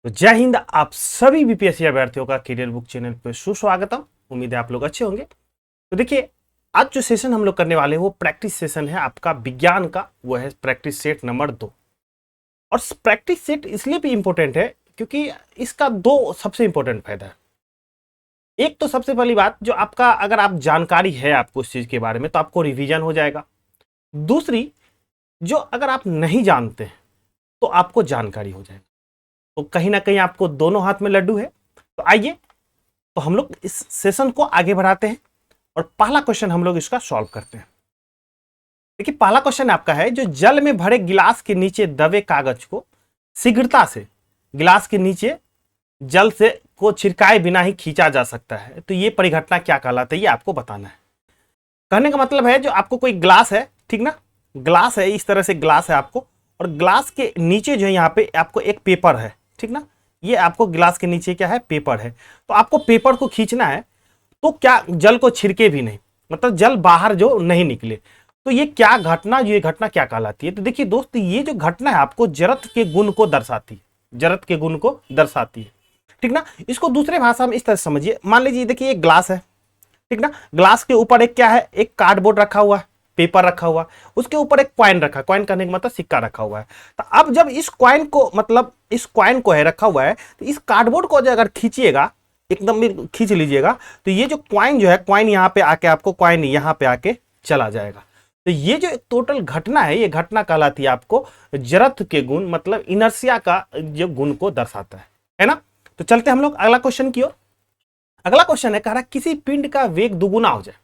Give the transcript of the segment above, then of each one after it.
तो जय हिंद। आप सभी बीपीएससी अभ्यर्थियों का करियर बुक चैनल पर सुस्वागतम। उम्मीद है आप लोग अच्छे होंगे। तो देखिए, आज जो सेशन हम लोग करने वाले हैं वो प्रैक्टिस सेशन है आपका विज्ञान का। वो है प्रैक्टिस सेट नंबर 2। और प्रैक्टिस सेट इसलिए भी इंपॉर्टेंट है क्योंकि इसका दो सबसे इंपॉर्टेंट फायदा है। एक तो सबसे पहली बात, जो आपका अगर आप जानकारी है आपको उस चीज के बारे में तो आपको रिवीजन हो जाएगा। दूसरी, जो अगर आप नहीं जानते हैं तो आपको जानकारी हो जाएगा। तो कहीं ना कहीं आपको दोनों हाथ में लड्डू है। तो आइए, तो हम लोग इस सेशन को आगे बढ़ाते हैं और पहला क्वेश्चन हम लोग इसका सॉल्व करते हैं। देखिए, पहला क्वेश्चन आपका है, जो जल में भरे गिलास के नीचे दबे कागज को शीघ्रता से गिलास के नीचे जल से को छिड़काए बिना ही खींचा जा सकता है, तो ये परिघटना क्या कहलाती है, ये आपको बताना है। कहने का मतलब है, जो आपको कोई ग्लास है, ठीक ना, ग्लास है, इस तरह से ग्लास है आपको, और ग्लास के नीचे जो है यहाँ पे आपको एक पेपर है, ठीक ना, ये आपको गिलास के नीचे क्या है, पेपर है। तो आपको पेपर को खींचना है, तो क्या जल को छिड़के भी नहीं, मतलब जल बाहर जो नहीं निकले, तो ये क्या घटना, ये घटना क्या कहलाती है। तो देखिए दोस्त, ये जो घटना है आपको जरत के गुण को दर्शाती है, जरत के गुण को दर्शाती है, ठीक ना। इसको दूसरे भाषा में इस तरह समझिए। मान लीजिए, देखिए एक ग्लास है, ठीक ना, ग्लास के ऊपर एक क्या है, एक कार्डबोर्ड रखा हुआ है, पेपर रखा हुआ, उसके ऊपर एक कॉइन रखा, कॉइन करने का मतलब सिक्का रखा हुआ है। तो अब जब इस कॉइन को, मतलब इस कॉइन को है रखा हुआ है, तो इस कार्डबोर्ड को अगर खींचिएगा, एकदम भी खींच लीजिएगा, तो ये जो कॉइन जो है, कॉइन यहाँ पे आके आपको, कॉइन यहाँ पे आके चला जाएगा। तो ये जो टोटल घटना है, ये घटना कहलाती है आपको जरत के गुण, मतलब इनर्सिया का जो गुण को दर्शाता है ना। तो चलते हम लोग अगला क्वेश्चन की ओर। अगला क्वेश्चन है, कह रहा किसी पिंड का वेग दुगुना हो जाए,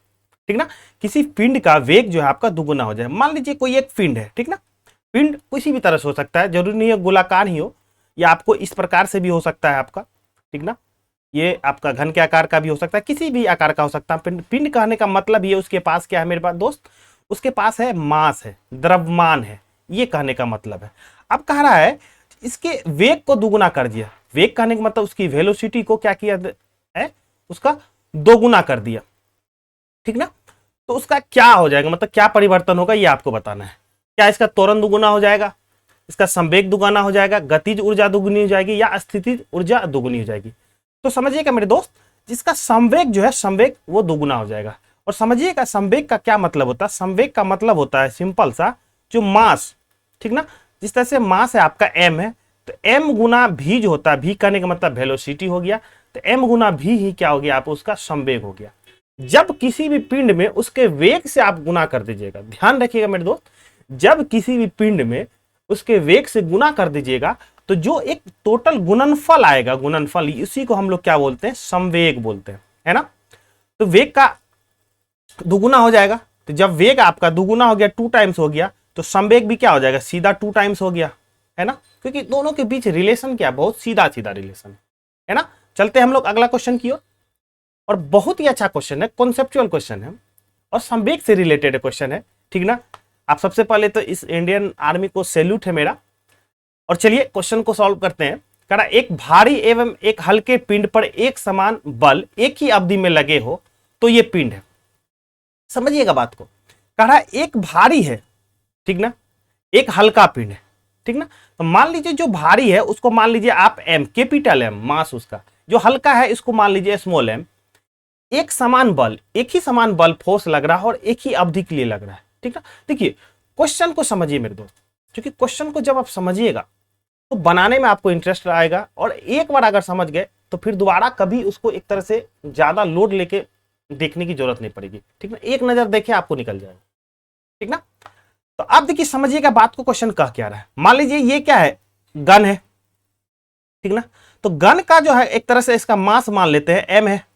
ठीक ना, किसी पिंड का वेग जो है आपका दुगुना हो जाए। मान लीजिए कोई एक पिंड है, ठीक ना, पिंड किसी भी तरह से हो सकता है, जरूरी नहीं है गोलाकार ही हो, या आपको इस प्रकार से भी हो सकता है आपका, ठीक ना, ये आपका घन के आकार का भी हो सकता है, किसी भी आकार का हो सकता है। पिंड, पिंड कहने का मतलब ये उसके पास क्या है मेरे पास दोस्त, उसके पास है मास है, द्रव्यमान है, ये कहने का मतलब है। अब कह रहा है इसके वेग को दुगुना कर दिया। वेग कहने का मतलब उसकी वेलोसिटी को क्या किया है, उसका दोगुना कर दिया, ठीक ना। तो उसका क्या हो जाएगा, मतलब क्या परिवर्तन होगा, ये आपको बताना है। क्या इसका त्वरण दुगुना हो जाएगा, इसका संवेग दुगुना हो जाएगा, गतिज ऊर्जा दुगुनी हो जाएगी, या स्थितिज ऊर्जा दुगुनी हो जाएगी। तो समझिएगा मेरे दोस्त, जिसका संवेग जो है, संवेग वो दुगुना हो जाएगा। और समझिएगा संवेग का क्या मतलब होता है। संवेग का मतलब होता है सिंपल सा, जो मास, ठीक ना, जिस तरह से मास है आपका m है, तो m गुना v जो होता है, v कहने का मतलब वेलोसिटी हो गया, तो m गुना v ही क्या हो गया, आप उसका संवेग हो गया। जब किसी भी पिंड में उसके वेग से आप गुना कर दीजिएगा, ध्यान रखिएगा मेरे दोस्त, जब किसी भी पिंड में उसके वेग से गुना कर दीजिएगा, तो जो एक टोटल गुणनफल आएगा, गुणनफल, इसी को हम लोग क्या बोलते हैं, संवेग बोलते हैं, है ना। तो वेग का दुगुना हो जाएगा, तो जब वेग आपका दुगुना हो गया, 2 टाइम्स हो गया, तो संवेग भी क्या हो जाएगा, सीधा 2 टाइम्स हो गया, है ना, क्योंकि दोनों के बीच रिलेशन क्या, बहुत सीधा सीधा रिलेशन है ना। चलते हम लोग अगला क्वेश्चन की ओर। और बहुत ही अच्छा क्वेश्चन है, कॉन्सेप्चुअल क्वेश्चन है और संवेग से रिलेटेड क्वेश्चन है, ठीक ना। आप सबसे पहले तो इस इंडियन आर्मी को सैल्यूट है मेरा। और चलिए क्वेश्चन को सॉल्व करते हैं। कह रहा एक भारी एवं एक हल्के पिंड पर एक समान बल एक ही अवधि में लगे हो तो ये पिंड है। समझिएगा बात को। कह रहा एक भारी है, ठीक ना, एक हल्का पिंड है, ठीक ना। तो मान लीजिए जो भारी है उसको मान लीजिए आप m, कैपिटल M मास उसका, जो हल्का है इसको मान लीजिए स्मॉल m। एक समान बल, एक ही समान बल फोर्स लग रहा है और एक ही अवधि के लिए लग रहा है, ठीक ना। देखिए क्वेश्चन को समझिए मेरे दोस्त, क्योंकि क्वेश्चन को जब आप समझिएगा तो बनाने में आपको इंटरेस्ट आएगा, और एक बार अगर समझ गए तो फिर दोबारा कभी उसको एक तरह से ज्यादा लोड लेके देखने की जरूरत नहीं पड़ेगी, ठीक ना। एक नजर देखे आपको निकल जाएगा, ठीक ना। तो आप देखिए समझिएगा बात को, क्वेश्चन कह क्या रहा है। मान लीजिए ये क्या है, गन है, ठीक ना। तो गन का जो है एक तरह से इसका मास मान लेते हैं m है,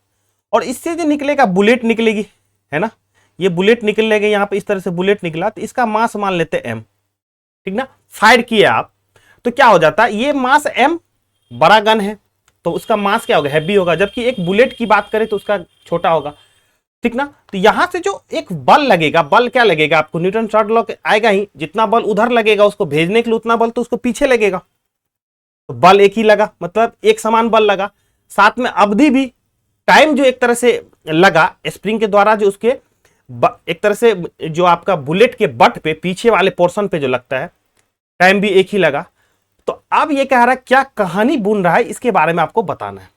और इससे जो निकलेगा बुलेट निकलेगी, है ना, ये बुलेट निकलेगी, यहां पे इस तरह से बुलेट निकला, तो इसका मास मान लेते हैं m, ठीक ना। फायर किए आप तो क्या हो जाता है, ये मास m, बड़ा गन है तो उसका मास क्या होगा, हैवी होगा, जबकि एक बुलेट की बात करें तो उसका छोटा होगा, ठीक ना। तो यहां से जो एक बल लगेगा, बल क्या लगेगा आपको, न्यूटन थर्ड लॉ आएगा ही, जितना बल उधर लगेगा उसको भेजने के लिए उतना बल तो उसको पीछे लगेगा, तो बल एक ही लगा, मतलब एक समान बल लगा। साथ में अवधि भी, टाइम जो एक तरह से लगा स्प्रिंग के द्वारा, जो उसके एक तरह से जो आपका बुलेट के बट पे पीछे वाले पोर्शन पे जो लगता है, टाइम भी एक ही लगा। तो अब ये कह रहा है क्या कहानी बुन रहा है, इसके बारे में आपको बताना है,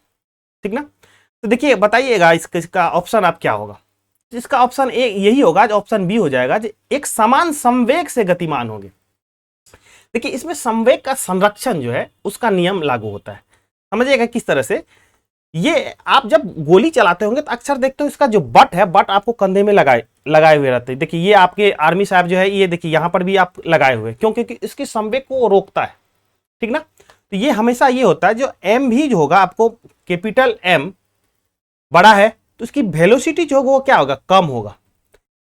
ठीक ना। तो देखिए बताइएगा इसका ऑप्शन आप क्या होगा। इसका ऑप्शन ए यही होगा, ऑप्शन बी हो जाएगा, एक समान संवेग से गतिमान होंगे। देखिए इसमें संवेग का संरक्षण जो है उसका नियम लागू होता है। समझिएगा किस तरह से, ये आप जब गोली चलाते होंगे तो अक्सर देखते हो इसका जो बट है, बट आपको कंधे में लगाए हुए रहते हैं। देखिए ये आपके आर्मी साहब जो है, ये देखिए यहां पर भी आप लगाए हुए, क्यों? क्योंकि इसके संवेग को रोकता है, ठीक ना। तो ये हमेशा ये होता है, जो एम भी जो होगा आपको कैपिटल एम बड़ा है तो उसकी वेलोसिटी जो होगा वो क्या होगा, कम होगा।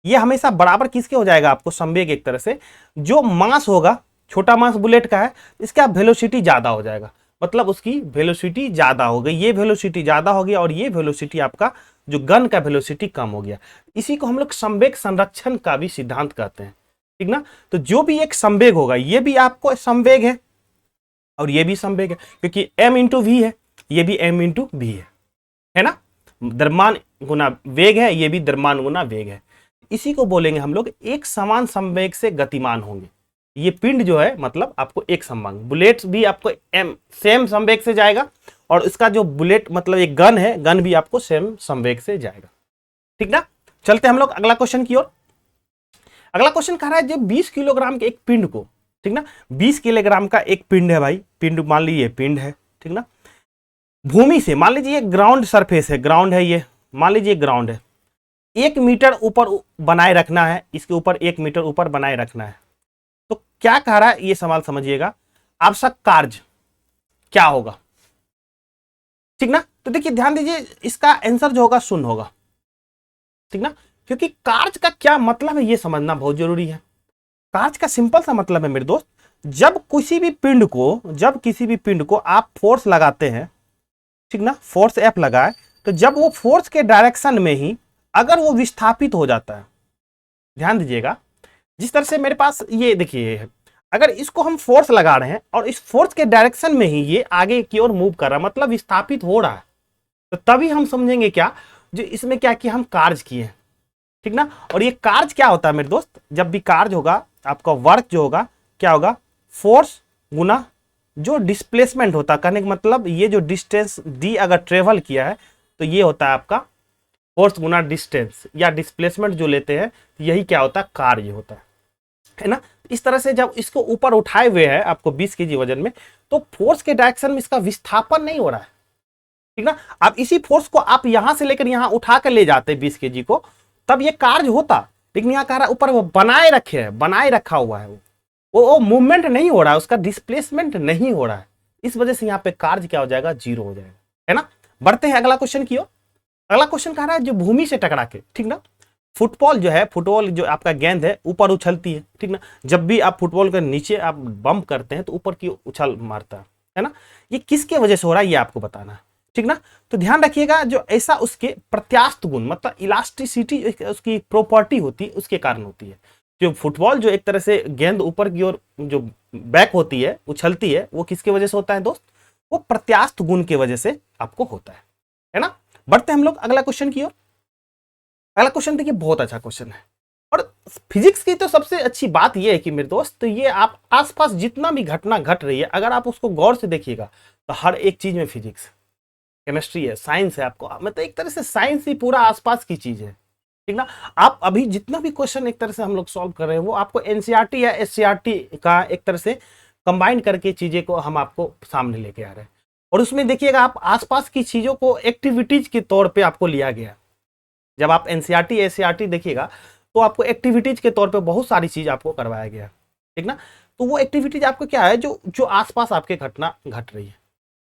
ये हमेशा बराबर किसके हो जाएगा, आपको संवेग एक तरह से, जो मास होगा, छोटा मास बुलेट का है, इसका वेलोसिटी ज्यादा हो जाएगा, मतलब उसकी वेलोसिटी ज्यादा हो गई, ये वेलोसिटी ज्यादा हो गया और ये वेलोसिटी आपका जो गन का वेलोसिटी कम हो गया। इसी को हम लोग संवेग संरक्षण का भी सिद्धांत कहते हैं, ठीक ना। तो जो भी एक संवेग होगा, ये भी आपको संवेग है और ये भी संवेग है, क्योंकि m इंटू वी है, ये भी m इंटू वी है ना। द्रव्यमान गुना वेग है, ये भी द्रव्यमान गुना वेग है। इसी को बोलेंगे हम लोग एक समान संवेग से गतिमान होंगे। ये पिंड जो है मतलब आपको एक समान, बुलेट्स भी आपको सेम संवेग से जाएगा और इसका जो बुलेट मतलब एक गन है, गन भी आपको सेम संवेग से जाएगा, ठीक ना। चलते हम लोग अगला क्वेश्चन की ओर। अगला क्वेश्चन कह रहा है, जब 20 किलोग्राम के एक पिंड को, ठीक ना, 20 किलोग्राम का एक पिंड है भाई, पिंड मान लीजिए पिंड है, ठीक ना, भूमि से, मान लीजिए ग्राउंड सरफेस है, ग्राउंड है ये, मान लीजिए ग्राउंड है, 1 मीटर ऊपर बनाए रखना है, इसके ऊपर 1 मीटर ऊपर बनाए रखना है, तो क्या कह रहा है ये सवाल समझिएगा, आवश्यक कार्य क्या होगा, ठीक ना। तो देखिए ध्यान दीजिए, इसका आंसर जो होगा शून्य होगा, ठीक ना, क्योंकि कार्य का क्या मतलब है ये समझना बहुत जरूरी है। कार्य का सिंपल सा मतलब है मेरे दोस्त, जब किसी भी पिंड को आप फोर्स लगाते हैं, ठीक ना, फोर्स एफ लगाए, तो जब वो फोर्स के डायरेक्शन में ही अगर वो विस्थापित हो जाता है, ध्यान दीजिएगा, जिस तरह से मेरे पास ये देखिए, अगर इसको हम फोर्स लगा रहे हैं और इस फोर्स के डायरेक्शन में ही ये आगे की ओर मूव कर रहा है, मतलब विस्थापित हो रहा है, तो तभी हम समझेंगे क्या, जो इसमें क्या किया, हम कार्य किए, ठीक ना। और ये कार्य क्या होता है मेरे दोस्त, जब भी कार्य होगा आपका वर्क जो होगा क्या होगा, फोर्स गुना जो डिस्प्लेसमेंट होता है, कहने का मतलब ये जो डिस्टेंस डी अगर ट्रेवल किया है तो ये होता है आपका फोर्स गुना डिस्टेंस या डिस्प्लेसमेंट जो लेते हैं, यही क्या होता है, कार्य होता है ना। इस तरह से जब इसको ऊपर उठाए हुए हैं आपको 20 केजी वजन में, तो फोर्स के डायरेक्शन में इसका विस्थापन नहीं हो रहा है, ठीक ना। अब इसी फोर्स को आप यहां से लेकर यहां उठा कर ले जाते 20 केजी को, तब ये कार्य होता, लेकिन यहाँ कह रहा है ऊपर वो बनाए रखा हुआ है, वो मूवमेंट नहीं हो रहा है, उसका डिस्प्लेसमेंट नहीं हो रहा है, इस वजह से यहाँ पे कार्य क्या हो जाएगा, जीरो हो जाएगा, है ना। बढ़ते हैं अगला क्वेश्चन की ओर। अगला क्वेश्चन कह रहा है, जो भूमि से टकरा के, ठीक ना, फुटबॉल जो आपका गेंद है ऊपर उछलती है, ठीक ना, जब भी आप फुटबॉल के नीचे आप बम्प करते हैं तो ऊपर की उछल मारता है ना, ये किसके वजह से हो रहा है ये आपको बताना है, ठीक ना। तो ध्यान रखिएगा, जो ऐसा उसके प्रत्यास्थ गुण मतलब इलास्टिसिटी उसकी प्रॉपर्टी होती है, उसके कारण होती है। जो फुटबॉल जो एक तरह से गेंद ऊपर की ओर जो बैक होती है, उछलती है, वो किसके वजह से होता है दोस्त, वो प्रत्यास्थ गुण की वजह से आपको होता है ना। बढ़ते हैं हम लोग अगला क्वेश्चन की ओर। अगला क्वेश्चन देखिए बहुत अच्छा क्वेश्चन है, और फिजिक्स की तो सबसे अच्छी बात यह है कि मेरे दोस्त, तो ये आप आसपास जितना भी घटना घट रही है, अगर आप उसको गौर से देखिएगा तो हर एक चीज में फिजिक्स, केमिस्ट्री है, साइंस है, आपको मतलब एक तरह से साइंस ही पूरा आसपास की चीज है, ठीक ना। आप अभी जितना भी क्वेश्चन एक तरह से हम लोग सॉल्व कर रहे हैं, वो आपको एनसीईआरटी या एससीईआरटी का एक तरह से कंबाइन करके चीजें को हम आपको सामने लेके आ रहे हैं, और उसमें देखिएगा आप आसपास की चीजों को एक्टिविटीज के तौर पे आपको लिया गया। जब आप एनसीईआरटी एससीईआरटी देखिएगा तो आपको एक्टिविटीज के तौर पे बहुत सारी चीज आपको करवाया गया, ठीक ना। तो वो एक्टिविटीज आपको क्या है, जो जो आसपास आपके घटना घट रही है,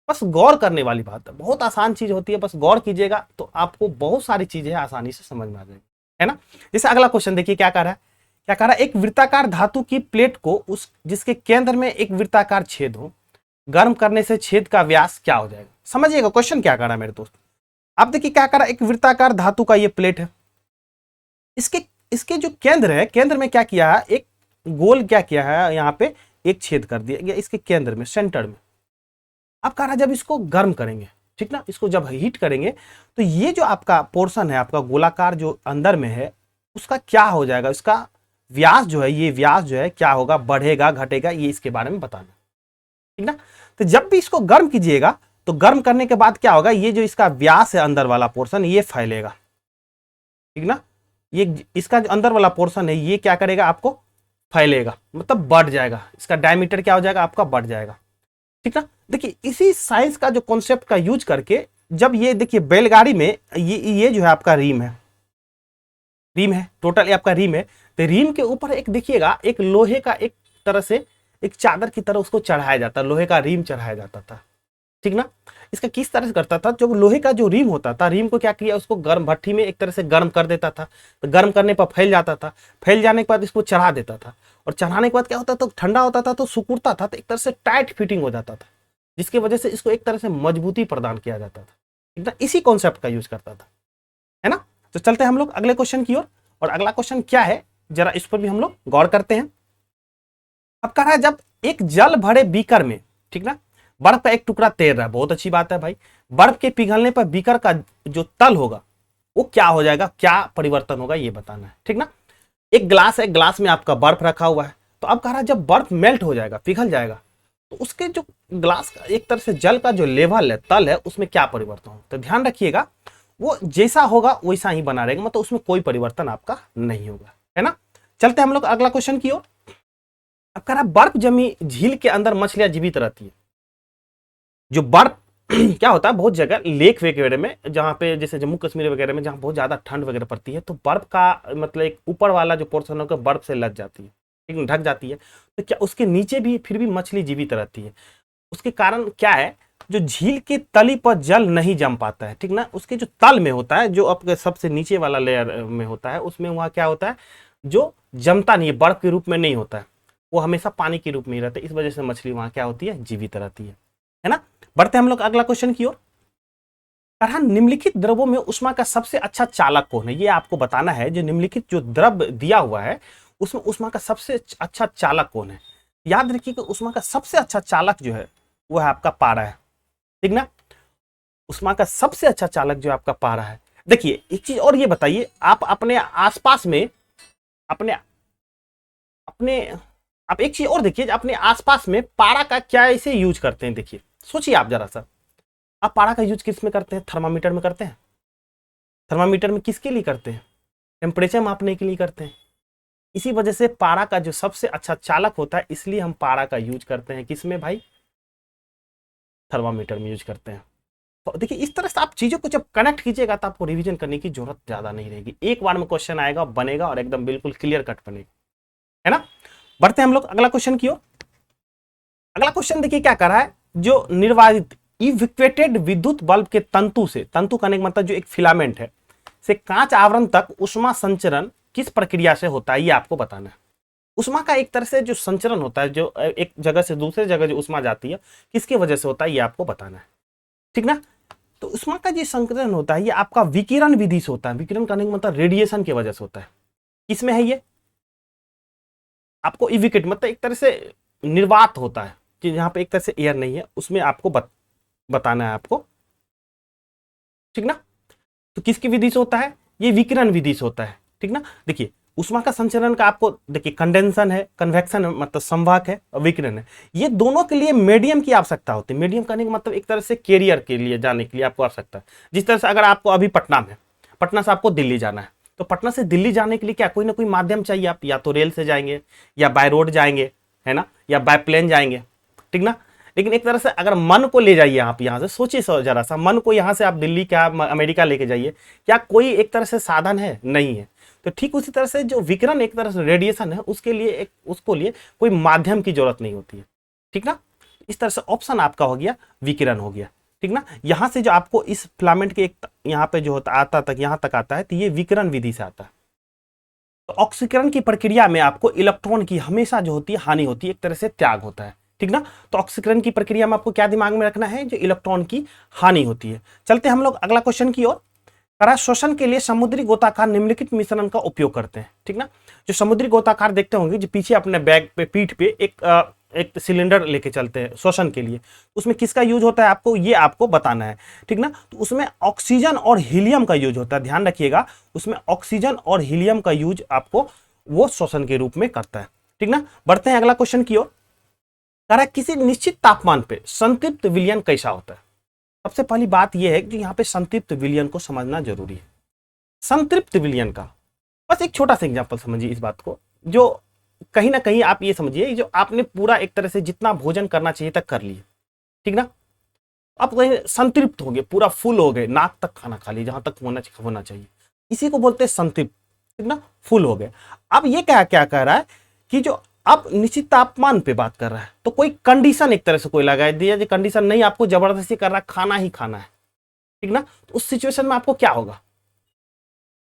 बस गौर करने वाली बात है, बहुत आसान चीज होती है, बस गौर कीजिएगा तो आपको बहुत सारी चीजें आसानी से समझ में आ जाएगी, है ना। जैसे अगला क्वेश्चन देखिए क्या कह रहा है, एक वृत्ताकार धातु की प्लेट को उस जिसके केंद्र में एक वृत्ताकार छेद हो, गर्म करने से छेद का व्यास क्या हो जाएगा। समझिएगा क्वेश्चन क्या कर रहा है मेरे दोस्त। अब देखिए क्या कर रहा है, एक वृत्ताकार धातु का ये प्लेट है, इसके जो केंद्र है, केंद्र में क्या किया है, एक गोल क्या किया है, यहाँ पे एक छेद कर दिया गया इसके केंद्र में, सेंटर में। अब कह रहा है जब इसको गर्म करेंगे, ठीक ना, इसको जब हीट करेंगे तो ये जो आपका पोर्शन है, आपका गोलाकार जो अंदर में है, उसका क्या हो जाएगा, इसका व्यास जो है, ये व्यास जो है क्या होगा, बढ़ेगा घटेगा, ये इसके बारे में बताना, ठीक ना। तो जब भी इसको गर्म कीजिएगा तो गर्म करने के बाद क्या होगा, ये जो इसका व्यास है अंदर वाला पोर्शन ये फैलेगा, ठीक ना। ये इसका जो अंदर वाला पोर्शन है ये क्या करेगा, आपको फैलेगा, मतलब बढ़ जाएगा, इसका डायमीटर क्या हो जाएगा, आपका बढ़ जाएगा, ठीक ना। देखिए इसी साइंस का जो कॉन्सेप्ट का यूज करके जब ये देखिए बैलगाड़ी में ये जो है आपका रीम है, रीम है टोटल, ये आपका रीम है। तो रीम के ऊपर एक देखिएगा एक लोहे का एक तरह से एक चादर की तरह उसको चढ़ाया जाता, लोहे का रीम चढ़ाया जाता था, ठीक ना। इसका किस तरह से करता था, जब लोहे का जो रीम होता था, रीम को क्या किया, उसको गर्म भट्टी में एक तरह से गर्म कर देता था, तो गर्म करने पर फैल जाता था, फैल जाने के बाद इसको चढ़ा देता था, और चढ़ाने के बाद क्या होता था, तो ठंडा होता था तो सिकुड़ता था, तो एक तरह से टाइट फिटिंग हो जाता था, जिसकी वजह से इसको एक तरह से मजबूती प्रदान किया जाता था, ठीक ना। इसी कॉन्सेप्ट का यूज करता था, है ना। तो चलते हैं हम लोग अगले क्वेश्चन की ओर, और अगला क्वेश्चन क्या है जरा इस पर भी हम लोग गौर करते हैं। अब कह रहा है जब एक जल भरे बीकर में, ठीक ना, बर्फ का एक टुकड़ा तैर रहा है, बहुत अच्छी बात है भाई। बर्फ के पिघलने पर बीकर का जो तल होगा वो क्या हो जाएगा, क्या परिवर्तन होगा ये बताना है, ठीक ना। एक ग्लास है, ग्लास में आपका बर्फ रखा हुआ है, तो अब कह रहा है जब बर्फ मेल्ट हो जाएगा, पिघल जाएगा, तो उसके जो ग्लास का एक तरह से जल का जो लेवल है, तल है, उसमें क्या परिवर्तन हो। तो ध्यान रखिएगा वो जैसा होगा वैसा ही बना रहेगा, मतलब उसमें कोई परिवर्तन आपका नहीं होगा, है ना। चलते हैं हम लोग अगला क्वेश्चन की ओर। अब कह रहा है बर्फ जमी झील के अंदर मछलियां जीवित रहती है। जो बर्फ क्या होता है, बहुत जगह लेक वगैरह में, जहाँ पे जैसे जम्मू कश्मीर वगैरह में, जहाँ बहुत ज्यादा ठंड वगैरह पड़ती है, तो बर्फ का मतलब एक ऊपर वाला जो पोर्शन होकर बर्फ से लग जाती है, ठीक है, ढक जाती है, तो क्या उसके नीचे भी फिर भी मछली जीवित रहती है। उसके कारण क्या है, जो झील की तली पर जल नहीं जम पाता है, ठीक ना, उसके जो तल में होता है, जो आपके सबसे नीचे वाला लेयर में होता है, उसमें वहां क्या होता है, जो जमता नहीं है, बर्फ के रूप में नहीं होता है, वो हमेशा पानी के रूप में ही रहता है, इस वजह से मछली वहां क्या होती है, जीवित रहती है ना। बढ़ते हैं हम लोग अगला क्वेश्चन की ओर। निम्नलिखित द्रवों में उष्मा का सबसे अच्छा चालक कौन है, ये आपको बताना है। जो निम्नलिखित जो द्रव दिया हुआ है उसमें उष्मा का सबसे अच्छा चालक कौन है। याद रखिए कि उष्मा का सबसे अच्छा चालक जो है वो है आपका पारा है, ठीक ना। उष्मा का सबसे अच्छा चालक जो आपका पारा है। देखिए एक चीज और ये बताइए, आप अपने आसपास में अपने अपने आप एक चीज और देखिए, अपने आसपास में पारा का क्या ऐसे यूज करते हैं। देखिए सोचिए आप जरा सा, आप पारा का यूज किस में करते हैं, थर्मामीटर में करते हैं। थर्मामीटर में किसके लिए करते हैं, टेम्परेचर मापने के लिए करते हैं। इसी वजह से पारा का जो सबसे अच्छा चालक होता है, इसलिए हम पारा का यूज करते हैं किसमें भाई, थर्मामीटर में यूज करते हैं। तो देखिए इस तरह से आप चीजों को जब कनेक्ट कीजिएगा तो आपको रिवीजन करने की जरूरत ज्यादा नहीं रहेगी, एक बार में क्वेश्चन आएगा, बनेगा और एकदम बिल्कुल क्लियर कट बनेगा, है ना। बढ़ते हैं हम लोग अगला क्वेश्चन की ओर। अगला क्वेश्चन देखिए क्या कर रहा है, जो निर्वाहित इवैक्यूएटेड विद्युत बल्ब के तंतु से, तंतु कहने का मतलब जो एक फिलामेंट है, से कांच आवरण तक उष्मा संचरण किस प्रक्रिया से होता है, ये आपको बताना है। उष्मा का एक तरह से जो संचरण होता है, जो एक जगह से दूसरे जगह जो उष्मा जाती है, किसकी वजह से होता है, ये आपको बताना है, ठीक ना। तो उष्मा का जो संचरण होता है ये आपका विकिरण विधि से होता है। विकिरण करने का मतलब रेडिएशन की वजह से होता है। किसमें है ये, आपको इविकेट मतलब एक तरह से निर्वात होता है, कि यहाँ पे एक तरह से एयर नहीं है, उसमें आपको बताना है आपको, ठीक ना। तो किसकी विधि से होता है, ये विकिरण विधि से होता है, ठीक ना। देखिए उष्मा का संचरण का आपको देखिए कंडेंसन है, कन्वेक्शन है मतलब संवाहक है, और विकिरण है। ये दोनों के लिए मीडियम की आवश्यकता होती है। मीडियम करने का मतलब एक तरह से कैरियर के लिए जाने के लिए आपको आवश्यकता है। जिस तरह से अगर आपको अभी पटना में, पटना से आपको दिल्ली जाना है, तो पटना से दिल्ली जाने के लिए क्या कोई ना कोई माध्यम चाहिए, आप या तो रेल से जाएंगे, या बाय रोड जाएंगे, है ना, या बाय प्लेन जाएंगे, ठीक ना। लेकिन एक तरह से अगर मन को ले जाइए आप यहाँ से, सोचिए जरा सा, मन को यहाँ से आप दिल्ली क्या अमेरिका लेके जाइए, क्या कोई एक तरह से साधन है, नहीं है। तो ठीक उसी तरह से जो विकिरण एक तरह से रेडिएशन है, उसके लिए उसको लिए कोई माध्यम की जरूरत नहीं होती है, ठीक ना। इस तरह से ऑप्शन आपका हो गया विकिरण हो गया, ठीक ना। यहां से जो आपको इस फिलामेंट के एक यहाँ पे जो होता आता तक यहाँ तक आता है, तो ये विकिरण विधि से आता है। तो ऑक्सीकरण की प्रक्रिया में आपको इलेक्ट्रॉन की हमेशा जो होती है हानि होती है, एक तरह से त्याग होता है, ठीक ना। तो ऑक्सीकरण की प्रक्रिया में आपको क्या दिमाग में रखना है, जो इलेक्ट्रॉन की हानि होती है। चलते हम लोग अगला क्वेश्चन की ओर। शोषण के लिए समुद्री गोताकार निम्नलिखित मिश्रण का उपयोग करते हैं, ठीक ना। जो समुद्री गोताकार देखते होंगे, जो पीछे अपने बैग पे पीठ पे एक सिलेंडर लेके चलते हैं शोषण के लिए, उसमें किसका यूज होता है आपको, ये आपको बताना है, ठीक ना। तो उसमें ऑक्सीजन और हीलियम का यूज होता है, ध्यान रखिएगा, उसमें ऑक्सीजन और हीलियम का यूज आपको वो शोषण के रूप में करता है, ठीक ना। बढ़ते हैं अगला क्वेश्चन की ओर। कह रहा है किसी निश्चित तापमान पे संतृप्त विलयन कैसा होता है। सबसे पहली बात यह है कि यहाँ पे संतृप्त विलयन को समझना जरूरी है। संतृप्त विलयन का बस एक छोटा सा एग्जांपल समझिए इस बात को, जो कहीं ना कहीं आप ये समझिए जो आपने पूरा एक तरह से जितना भोजन करना चाहिए तक कर लिए, ठीक ना, आप कहीं संतृप्त हो गए, पूरा फुल हो गए, नाक तक खाना खा लिए जहां तक होना चाहिए, इसी को बोलते हैं संतृप्त, ठीक ना, फुल हो गए। अब ये क्या क्या कह रहा है कि जो आप निश्चित तापमान पे बात कर रहा है तो कोई कंडीशन एक तरह से कोई लगा दिया, जो कंडीशन नहीं आपको जबरदस्ती कर रहा है, खाना ही खाना है, ठीक ना, तो उस सिचुएशन में आपको क्या होगा,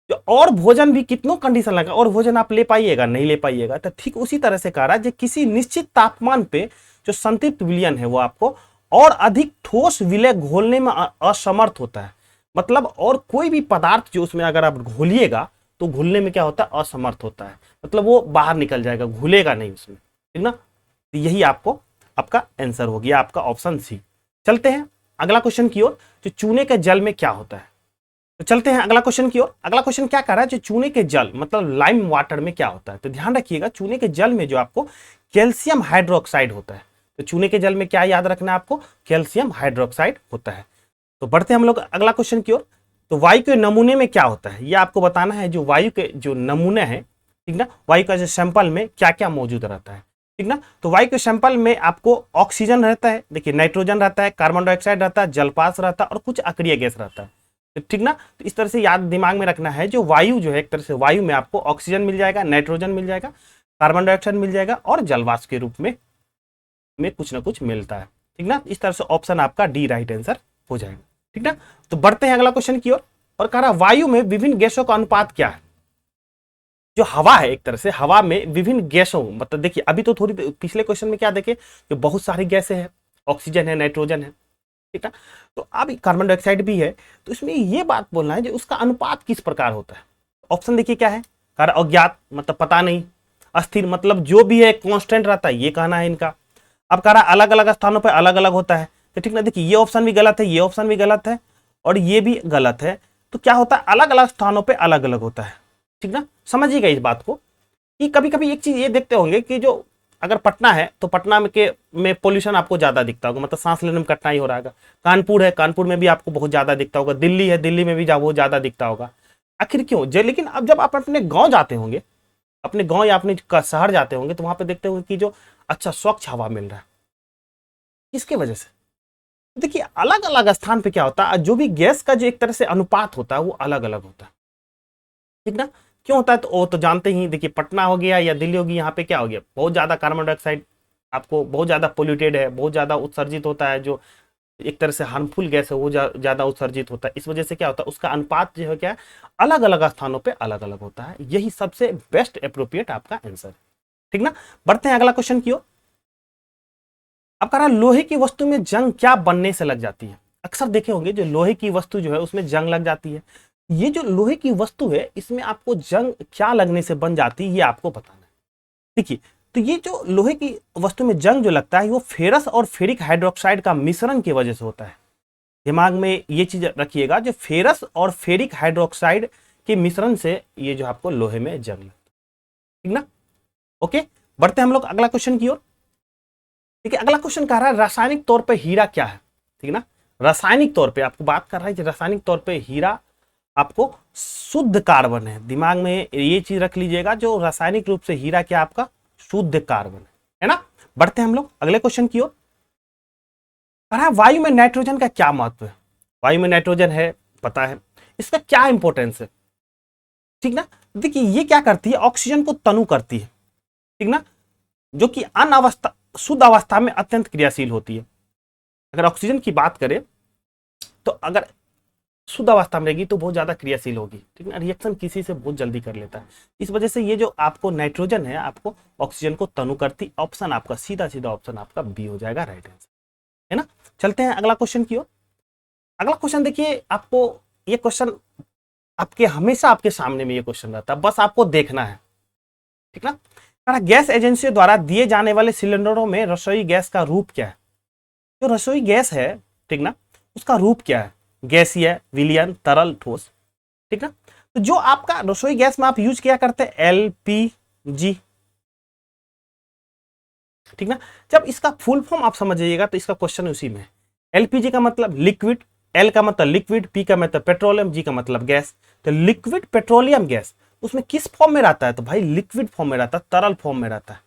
जो और भोजन भी कितनों कंडीशन लगा और भोजन आप ले पाइएगा नहीं ले पाइएगा। तो ठीक उसी तरह से कह रहा है कि किसी निश्चित तापमान पे जो संतृप्त विलयन है वो आपको और अधिक ठोस विलय घोलने में असमर्थ होता है। मतलब और कोई भी पदार्थ जो उसमें अगर आप घोलिएगा तो घुलने में क्या होता है, असमर्थ होता है, मतलब वो बाहर निकल जाएगा, घुलेगा नहीं उसमें, ठीक ना। तो यही आपको आपका आंसर हो गया, आपका ऑप्शन सी। चलते हैं अगला क्वेश्चन की ओर, जो चूने के जल में क्या होता है। तो चलते हैं अगला क्वेश्चन की ओर। अगला क्वेश्चन क्या कर रहा है, जो चूने के जल मतलब लाइम वाटर में क्या होता है। तो ध्यान रखिएगा चूने के जल में जो आपको कैल्शियम हाइड्रोक्साइड होता है। तो चूने के जल में क्या याद रखना है आपको, कैल्शियम हाइड्रोक्साइड होता है। तो बढ़ते हैं हम लोग अगला क्वेश्चन की ओर। तो वायु के नमूने में क्या होता है, यह आपको बताना है। जो वायु के जो नमूने हैं, ठीक ना, वायु का जो सैंपल में क्या क्या मौजूद रहता है, ठीक ना। तो वायु के सैंपल में आपको ऑक्सीजन रहता है, देखिए नाइट्रोजन रहता है, कार्बन डाइऑक्साइड रहता है, जलपास रहता है और कुछ अक्रिय गैस रहता है, ठीक ना। तो इस तरह से याद दिमाग में रखना है, जो वायु जो है एक तरह से वायु में आपको ऑक्सीजन मिल जाएगा, नाइट्रोजन मिल जाएगा, कार्बन डाइऑक्साइड मिल जाएगा और जलवाष्प के रूप में कुछ ना कुछ मिलता है, ठीक ना। इस तरह से ऑप्शन आपका डी राइट आंसर हो जाएगा, ठीक ना। तो बढ़ते हैं अगला क्वेश्चन की ओर और कह रहा वायु में विभिन्न गैसों का अनुपात क्या है। जो हवा है एक तरह से हवा में विभिन्न गैसों, मतलब देखिए अभी तो थोड़ी पिछले क्वेश्चन में क्या देखे, जो बहुत सारी गैसें हैं, ऑक्सीजन है, नाइट्रोजन है, ठीक है। तो अब कार्बन डाइऑक्साइड भी है, तो इसमें ये बात बोलना है जो उसका अनुपात किस प्रकार होता है। ऑप्शन देखिए क्या है, कारण अज्ञात मतलब पता नहीं, अस्थिर मतलब जो भी है कांस्टेंट रहता है, ये कहना है इनका। अब कह रहा अलग अलग स्थानों पर अलग अलग होता है, तो ठीक ना। देखिए ये ऑप्शन भी गलत है, ये ऑप्शन भी गलत है और ये भी गलत है। तो क्या होता है, अलग अलग स्थानों पर अलग अलग होता है, ठीक ना। समझिएगा इस बात को कि कभी कभी एक चीज ये देखते होंगे कि जो अगर पटना है तो पटना में पोल्यूशन आपको ज्यादा दिखता होगा, मतलब सांस लेने में कठिनाई हो रहा है। कानपुर है, कानपुर में भी आपको बहुत ज्यादा दिखता होगा। दिल्ली है, दिल्ली में भी बहुत ज्यादा दिखता होगा। आखिर क्यों लेकिन अब जब आप अपने गांव जाते होंगे, अपने गांव या अपने शहर जाते होंगे, तो वहां पे देखते होंगे कि जो अच्छा स्वच्छ हवा मिल रहा है, किसके वजह से। देखिए अलग अलग स्थान पे क्या होता है, जो भी गैस का जो एक तरह से अनुपात होता है वो अलग अलग होता है, ठीक ना। क्यों होता है, तो वो तो जानते ही, देखिए पटना हो गया या दिल्ली होगी, यहाँ पे क्या हो गया, बहुत ज्यादा कार्बन डाइऑक्साइड आपको बहुत ज्यादा पोल्यूटेड है, बहुत ज्यादा उत्सर्जित होता है, जो एक तरह से हार्मफुल गैस है वो ज्यादा उत्सर्जित होता है। इस वजह से क्या होता है, उसका अनुपात जो है क्या अलग अलग स्थानों पे अलग अलग होता है। यही सबसे बेस्ट अप्रोप्रिएट आपका आंसर है, ठीक ना। बढ़ते हैं अगला क्वेश्चन की ओर। अब कह रहा लोहे की वस्तु में जंग क्या बनने से लग जाती है। अक्सर देखे होंगे जो लोहे की वस्तु जो है उसमें जंग लग जाती है। ये जो लोहे की वस्तु है इसमें आपको जंग क्या लगने से बन जाती है, ये आपको बताना है। देखिए तो ये जो लोहे की वस्तु में जंग जो लगता है वो फेरस और फेरिक हाइड्रोक्साइड का मिश्रण की वजह से होता है। दिमाग में ये चीज रखिएगा, जो फेरस और फेरिक हाइड्रोक्साइड के मिश्रण से ये जो आपको लोहे में जंग लगता है, ठीक ना। ओके, बढ़ते हैं हम लोग अगला क्वेश्चन की ओर। ठीक है, अगला क्वेश्चन कह रहा है रासायनिक तौर पर हीरा क्या है, ठीक ना। रासायनिक तौर पे आपको बात कर रहा है कि रासायनिक तौर पे हीरा आपको शुद्ध कार्बन है। दिमाग में ये चीज रख लीजिएगा, जो रासायनिक रूप से हीरा क्या आपका शुद्ध कार्बन है ना। बढ़ते हैं हम लोग अगले क्वेश्चन की ओर। वायु में नाइट्रोजन का क्या महत्व है। वायु में नाइट्रोजन है पता है, इसका क्या इंपॉर्टेंस है, ठीक ना। देखिए ये क्या करती है, ऑक्सीजन को तनु करती है, ठीक ना, जो कि अनावस्था शुद्ध अवस्था में अत्यंत क्रियाशील होती है। अगर ऑक्सीजन की बात करें तो अगर शुद्ध अवस्था में रहेगी तो बहुत ज्यादा क्रियाशील होगी, ठीक है, रिएक्शन किसी से बहुत जल्दी कर लेता है। इस वजह से ये जो आपको नाइट्रोजन है आपको ऑक्सीजन को तनु करती। ऑप्शन आपका सीधा सीधा ऑप्शन आपका बी हो जाएगा राइट आंसर, है ना। चलते हैं अगला क्वेश्चन की ओर। अगला क्वेश्चन देखिए, आपको ये क्वेश्चन आपके हमेशा आपके सामने में ये क्वेश्चन रहता है, बस आपको देखना है, ठीक ना। गैस एजेंसियों द्वारा दिए जाने वाले सिलेंडरों में रसोई गैस का रूप क्या है। जो रसोई गैस है, ठीक ना, उसका रूप क्या है, गैसीय, विलयन, तरल, ठोस, ठीक ना। तो जो आपका रसोई गैस में आप यूज किया करते हैं एलपीजी, ठीक ना। जब इसका फुल फॉर्म आप समझ जाइएगा तो इसका क्वेश्चन उसी में है। एलपीजी का मतलब लिक्विड, एल का मतलब लिक्विड, पी का मतलब पेट्रोलियम, जी का मतलब गैस। तो लिक्विड पेट्रोलियम गैस उसमें किस फॉर्म में रहता है, तो भाई लिक्विड फॉर्म में रहता है, तरल फॉर्म में रहता है,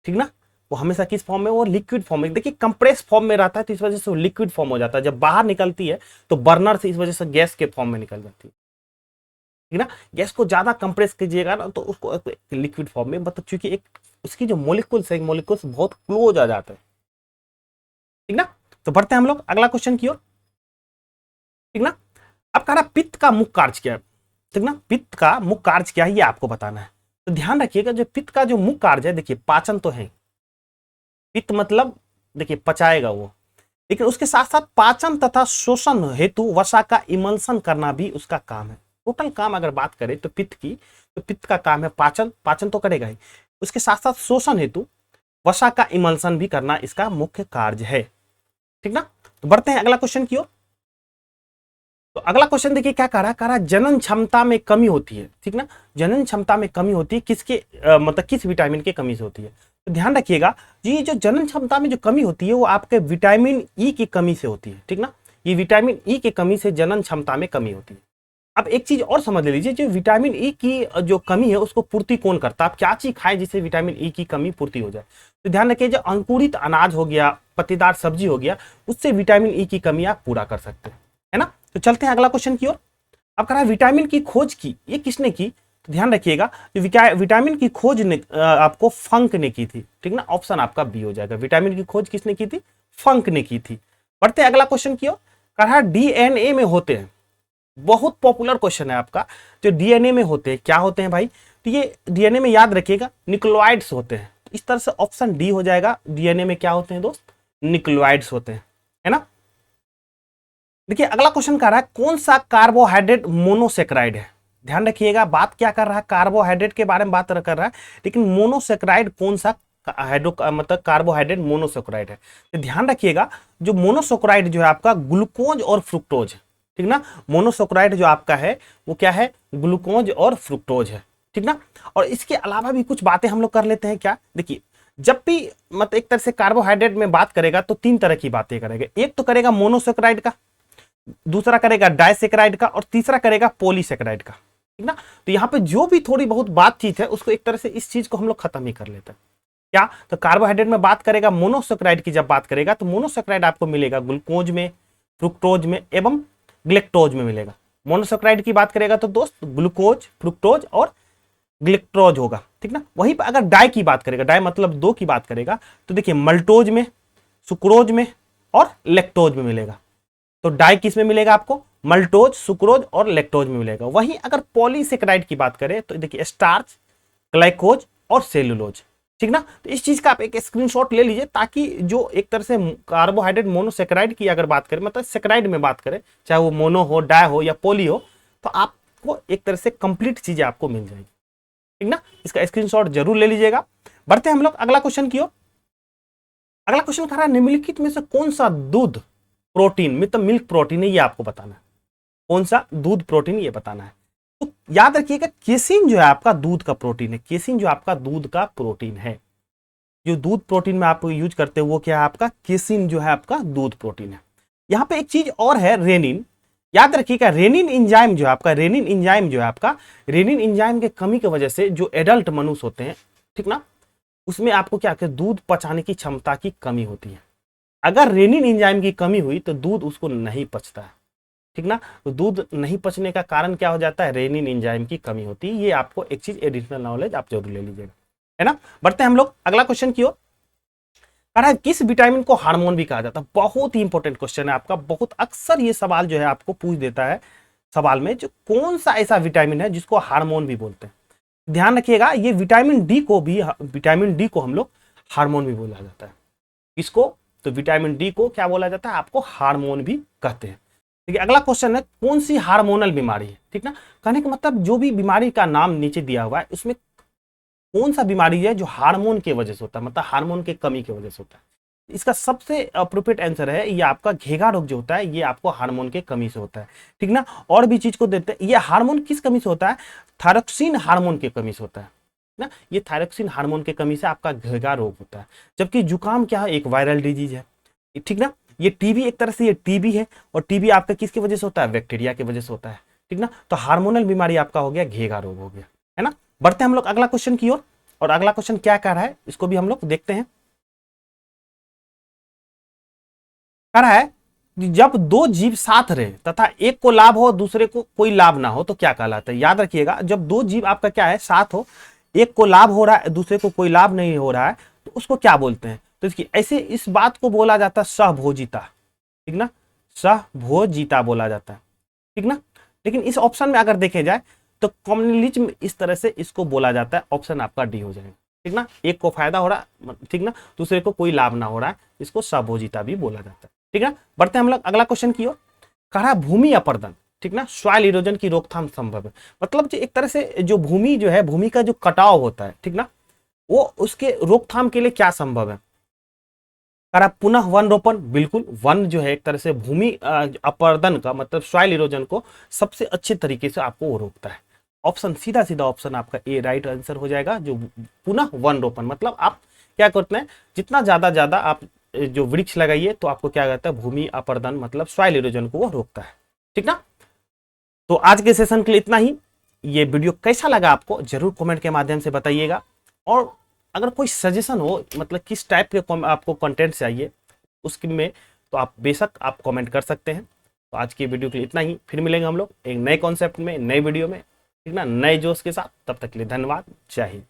ठीक ना। वो हमेशा किस फॉर्म में, वो लिक्विड फॉर्म में। देखिए कंप्रेस फॉर्म में रहता है तो इस वजह से वो लिक्विड फॉर्म हो जाता है, जब बाहर निकलती है तो बर्नर से इस वजह से गैस के फॉर्म में निकल जाती है, ठीक ना। गैस को ज्यादा कंप्रेस कीजिएगा ना तो उसको लिक्विड फॉर्म में, मतलब चूंकि एक उसकी जो मोलिक्यूल्स है, मोलिक्यूल्स बहुत क्लोज आ जाते हैं, ठीक ना। तो बढ़ते हैं हम लोग अगला क्वेश्चन की ओर, ठीक ना। अब कह रहा पित्त का मुख्य कार्य क्या है, ठीक ना। पित्त का मुख्य कार्य क्या है ये आपको बताना है। तो ध्यान रखिएगा जो पित्त का जो मुख्य कार्य है, देखिए पाचन तो है, पित्त मतलब देखिए पचाएगा वो, लेकिन उसके साथ साथ पाचन तथा शोषण हेतु वसा का इमल्सन करना भी उसका काम है। टोटल काम अगर बात करें तो पित्त की, तो पित्त का काम है पाचन, पाचन तो करेगा ही, उसके साथ साथ शोषण हेतु वसा का इमल्सन भी करना इसका मुख्य कार्य है, ठीक ना। तो बढ़ते हैं अगला क्वेश्चन की ओर। तो अगला क्वेश्चन देखिए क्या कह रहा है जनन क्षमता में कमी होती है, ठीक ना। जनन क्षमता में कमी होती है किसके मतलब किस विटामिन की कमी से होती है। तो ध्यान रखिएगा जी, जो जनन क्षमता में जो कमी होती है वो आपके विटामिन ई की कमी से होती है, ठीक ना। ये विटामिन ई की कमी से जनन क्षमता में कमी होती है। अब एक चीज और समझ लीजिए, जो विटामिन ई की जो कमी है उसको पूर्ति कौन करता है, आप क्या चीज खाएं जिससे विटामिन ई की कमी पूर्ति हो जाए। तो ध्यान रखिए जो अंकुरित अनाज हो गया, पत्तेदार सब्जी हो गया, उससे विटामिन ई की कमी आप पूरा कर सकते हैं, है ना। तो चलते हैं अगला क्वेश्चन की ओर। अब कह रहा है विटामिन की खोज की, ये किसने की, तो ध्यान रखिएगा विटामिन की खोज ने आपको फंक ने की थी, ठीक ना। ऑप्शन आपका बी हो जाएगा, विटामिन की खोज किसने की थी, फंक ने की थी। बढ़ते हैं अगला क्वेश्चन की ओर। कह रहा है डीएनए में होते हैं, बहुत पॉपुलर क्वेश्चन है आपका, जो डीएनए में होते हैं क्या होते हैं भाई, तो ये डीएनए में याद रखिएगा न्यूक्लियोइड्स होते हैं। इस तरह से ऑप्शन डी हो जाएगा, डीएनए में क्या होते हैं दोस्त, न्यूक्लियोइड्स होते हैं, है ना। देखिए अगला क्वेश्चन कर रहा है कौन सा कार्बोहाइड्रेट मोनोसेक्राइड है। ध्यान रखिएगा बात क्या कर रहा है, कार्बोहाइड्रेट के बारे में बात कर रहा है, लेकिन मोनोसेक्राइड कौन सा मतलब कार्बोहाइड्रेट मोनोसेक्राइड है। तो ध्यान रखिएगा जो मोनोसेक्राइड जो है आपका ग्लूकोज और फ्रुक्टोज, ठीक ना। मोनोसेक्राइड जो आपका है वो क्या है, ग्लूकोज और फ्रुक्टोज है, ठीक ना। और इसके अलावा भी कुछ बातें हम लोग कर लेते हैं क्या, देखिए जब भी मतलब एक तरह से कार्बोहाइड्रेट में बात करेगा तो तीन तरह की बातें करेगा, एक तो करेगा मोनोसेक्राइड का, दूसरा करेगा डाइसेक्राइड का, और तीसरा करेगा पॉलीसेक्राइड का, ठीक ना। तो यहाँ पे जो भी थोड़ी बहुत बातचीत है उसको एक तरह से इस चीज को हम लोग खत्म ही कर लेते हैं क्या। तो कार्बोहाइड्रेट में बात करेगा मोनोसेक्राइड की, जब बात करेगा तो मोनोसेक्राइड आपको मिलेगा ग्लूकोज में, फ्रुक्टोज में एवं ग्लेक्टोज में मिलेगा। मोनोसेक्राइड की बात करेगा तो दोस्त ग्लूकोज, फ्रुक्टोज और ग्लेक्टोज होगा, ठीक ना। वहीं पर अगर डाई की बात करेगा, डाई मतलब दो की बात करेगा, तो देखिए मल्टोज में, सुक्रोज में और लेक्टोज में मिलेगा। तो डाई किस में मिलेगा आपको, मल्टोज, सुक्रोज और लेक्टोज में मिलेगा। वहीं अगर पॉलीसेक्राइड की बात करें तो देखिए स्टार्च, ग्लाइकोज और सेलुलोज, ठीक ना। तो इस चीज का आप एक स्क्रीनशॉट ले लीजिए, ताकि जो एक तरह से कार्बोहाइड्रेट मोनोसेक्राइड की अगर बात करें, मतलब सेक्राइड में बात करें, चाहे वो मोनो हो, डाई हो या पॉली हो, तो आपको एक तरह से कंप्लीट चीजें आपको मिल जाएगी, ठीक ना। इसका स्क्रीनशॉट जरूर ले लीजिएगा। बढ़ते हैं हम लोग अगला क्वेश्चन की ओर। अगला क्वेश्चन कह रहा है निम्नलिखित में से कौन सा दूध प्रोटीन, मतलब मिल्क प्रोटीन है, ये आपको बताना है, कौन सा दूध प्रोटीन ये बताना है। तो याद रखिएगा केसिन जो है आपका दूध का प्रोटीन है, केसिन जो आपका दूध का प्रोटीन है, जो दूध प्रोटीन में आप यूज करते हो वो क्या है आपका, केसिन जो है आपका दूध प्रोटीन है। यहां पे एक चीज और है रेनिन, याद रखिएगा रेनिन इंजाइम जो है आपका, रेनिन इंजाइम जो है आपका, रेनिन इंजाइम के कमी की वजह से जो एडल्ट मनुष्य होते हैं, ठीक ना, उसमें आपको क्या दूध पचाने की क्षमता की कमी होती है। अगर रेनिन एंजाइम की कमी हुई तो दूध उसको नहीं पचता है, ठीक ना। तो दूध नहीं पचने का कारण क्या हो जाता है, रेनिन एंजाइम की कमी होती है। ये आपको एक चीज एडिशनल नॉलेज आप जरूर ले लीजिएगा, है ना। बढ़ते हैं हम लोग अगला क्वेश्चन की ओर। किस विटामिन को हार्मोन भी कहा जाता है, बहुत ही इंपॉर्टेंट क्वेश्चन है आपका, बहुत अक्सर ये सवाल जो है आपको पूछ देता है सवाल में, जो कौन सा ऐसा विटामिन है जिसको हार्मोन भी बोलते हैं। ध्यान रखिएगा ये विटामिन डी को भी, विटामिन डी को हम लोग हार्मोन भी बोला जाता है। इसको तो विटामिन डी को क्या बोला जाता है, आपको हार्मोन भी कहते हैं। ठीक है, अगला क्वेश्चन है कौन सी हार्मोनल बीमारी है, ठीक ना। कहने का मतलब जो भी बीमारी का नाम नीचे दिया हुआ है उसमें कौन सा बीमारी है जो हार्मोन की वजह से होता है, मतलब हार्मोन की कमी की वजह से होता है। इसका सबसे अप्रोप्रिएट आंसर है ये आपका घेगा रोग जो होता है, ये आपको हार्मोन की कमी से होता है, ठीक ना। और भी चीज को देते हैं, ये हार्मोन किस कमी से होता है, थायरोक्सिन हार्मोन की कमी से होता है। ना, ये थायरोक्सिन हार्मोन की कमी से आपका घेगा रोग होता है। जबकि जुकाम क्या है, एक वायरल डिजीज है, ठीक ना। ये टीबी एक तरह से ये टीबी है, और टीबी आपका किसकी वजह से होता है, बैक्टीरिया की वजह से होता है, ठीक ना। तो हार्मोनल बीमारी आपका हो गया घेगा रोग हो गया, है ना। बढ़ते हैं हम लोग अगला क्वेश्चन की ओर, और अगला क्वेश्चन क्या कह रहा है इसको भी हम लोग देखते हैं। कह रहा है जब दो जीव साथ रहे तथा एक को लाभ हो दूसरे को कोई लाभ ना हो तो क्या कहलाता है। याद रखिएगा, जब दो जीव आपका क्या है साथ हो, एक को लाभ हो रहा है दूसरे को कोई लाभ नहीं हो रहा है, तो उसको क्या बोलते हैं। तो इसकी ऐसे इस बात को बोला जाता है सहभोजिता, ठीक ना, सहभोजिता बोला जाता है, ठीक ना। लेकिन इस ऑप्शन में अगर देखे जाए तो कम्युनलिज्म इस तरह से इसको बोला जाता है, ऑप्शन आपका डी हो जाएगा, ठीक ना। एक को फायदा हो रहा है, ठीक ना, दूसरे को कोई लाभ ना हो रहा है, इसको सहभोजिता भी बोला जाता है, ठीक है। बढ़ते हैं हम लोग अगला क्वेश्चन की ओर। कहा भूमि अपर्दन, ठीक ना, सॉइल इरोजन की रोकथाम संभव है। मतलब जो एक तरह से जो भूमि जो है, भूमि का जो कटाव होता है, ठीक ना, वो उसके रोकथाम के लिए क्या संभव है। कहा पुनः वन रोपण, बिल्कुल वन जो है एक तरह से भूमि अपर्दन का मतलब सॉइल इरोजन को सबसे अच्छे तरीके से आपको वो रोकता है। ऑप्शन सीधा सीधा ऑप्शन आपका ए राइट आंसर हो जाएगा। जो पुनः वन रोपण मतलब आप क्या करते हैं, जितना ज्यादा आप जो वृक्ष लगाइए तो आपको क्या कहता है, भूमि अपर्दन मतलब सॉइल इरोजन को वो रोकता है, ठीक ना। तो आज के सेशन के लिए इतना ही। ये वीडियो कैसा लगा आपको जरूर कमेंट के माध्यम से बताइएगा, और अगर कोई सजेशन हो मतलब किस टाइप के आपको कंटेंट चाहिए उसके में, तो आप बेशक आप कमेंट कर सकते हैं। तो आज की वीडियो के लिए इतना ही, फिर मिलेंगे हम लोग एक नए कॉन्सेप्ट में, नए वीडियो में, ठीक ना, नए जोश के साथ। तब तक के लिए धन्यवाद, जय हिंद।